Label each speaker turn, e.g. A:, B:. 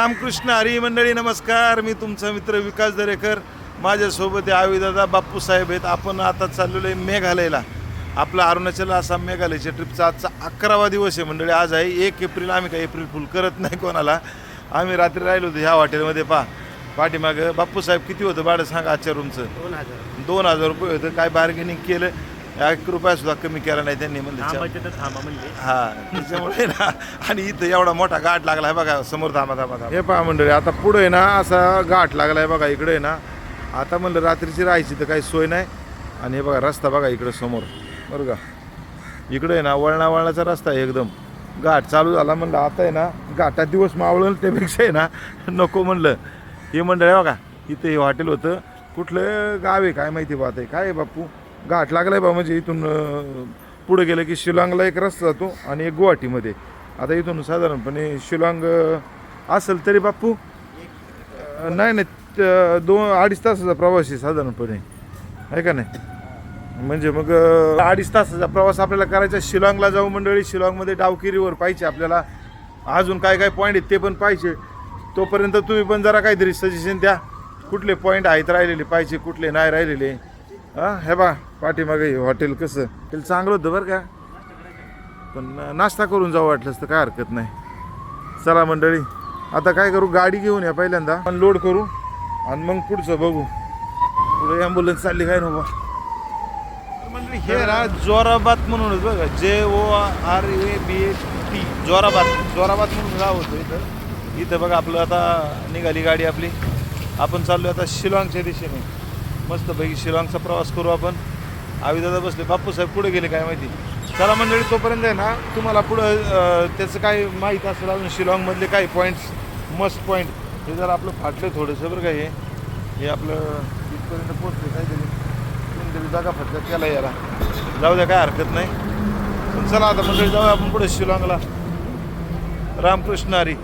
A: रामकृष्ण हरी मंडळी, नमस्कार. मी तुमचा मित्र विकास दरेकर. माझ्यासोबत आविदादा बाप्पू साहेब आहेत. आपण आता चाललेलो आहे मेघालयला. आपला अरुणाचल आसाम मेघालयच्या ट्रिपचा आजचा 11वा दिवस आहे मंडळी. आज आहे 1 एप्रिल. आम्ही काही एप्रिल फुल करत नाही कोणाला. आम्ही रात्री राहिलो होतो ह्या हॉटेलमध्ये. पाठीमागं बाप्पू साहेब किती होतं भाडं सांगा आजच्या रूमचं? 2000 रुपये होतं. काय बार्गेनिंग केलं, 1 रुपया सुद्धा कमी केला नाही त्यांनी म्हणले. हा, त्याच्यामुळे ना. आणि इथं एवढा मोठा घाट लागला आहे बघा समोर. थांबा हे पहा मंडळी, आता पुढे आहे ना असा घाट लागला आहे बघा. इकडे आहे ना, आता म्हणलं रात्रीची राहायची तर काही सोय नाही. आणि हे बघा रस्ता बघा इकडे समोर बरं का. इकडे आहे ना वळणाचा रस्ता आहे एकदम. घाट चालू झाला म्हणलं आता आहे ना घाटात दिवस मावळलं त्यापेक्षा आहे ना नको म्हणलं. हे मंडळ आहे बघा, इथं हे हॉटेल होतं. कुठलं गाव आहे काय माहिती बात आहे. काय आहे बाप्पू, घाट लागलाय बा. म्हणजे इथून पुढे गेलं की शिलाँगला एक रस्ता जातो आणि एक गुवाहाटीमध्ये. आता इथून साधारणपणे शिलाँग असेल तरी बाप्पू नाही 2-2.5 तासाचा प्रवास आहे साधारणपणे, आहे का नाही? म्हणजे मग 2.5 तासाचा प्रवास आपल्याला करायचा. शिलाँगला जाऊ मंडळी. शिलाँगमध्ये डावकिरीवर पाहिजे आपल्याला. अजून काय काय पॉईंट आहेत ते पण पाहिजे. तोपर्यंत तुम्ही पण जरा काहीतरी सजेशन द्या. कुठले पॉईंट आहेत राहिलेले पाहिजे, कुठले नाही राहिलेले. हां हे बा पाठीमागे हॉटेल कसं ते चांगलं होतं बरं का. पण नाश्ता करून जाऊ वाटलंच तर काय हरकत नाही. चला मंडळी, आता काय करू, गाडी घेऊन या पहिल्यांदा, आपण लोड करू आणि मग पुढचं बघू. पुढे ॲम्ब्युलन्स चालली काय नको मंडळी. हे ना जोराबाद म्हणूनच बघा, JORABAT जोराबाद म्हणून गाव होतं इथं. इथं बघा आपलं आता निघाली गाडी आपली. आपण चाललो आता शिलाँगच्या दिशेने. मस्तपैकी शिलाँगचा प्रवास करू आपण. आविदादा बसले, बाप्पू साहेब पुढे गेले काय माहिती. चला मंडळी, तोपर्यंत आहे ना तुम्हाला पुढं त्याचं काय माहीत असेल अजून शिलाँगमधले काही पॉईंट्स, मस्त पॉईंट. हे जर आपलं फाटलं थोडंसं बरं का. हे आपलं इथपर्यंत पोचले काहीतरी कोणतरी जागा फटका केला याला. जाऊ द्या काय हरकत नाही. पण चला आता मंडळी जाऊया आपण पुढे शिलाँगला. रामकृष्ण हरी.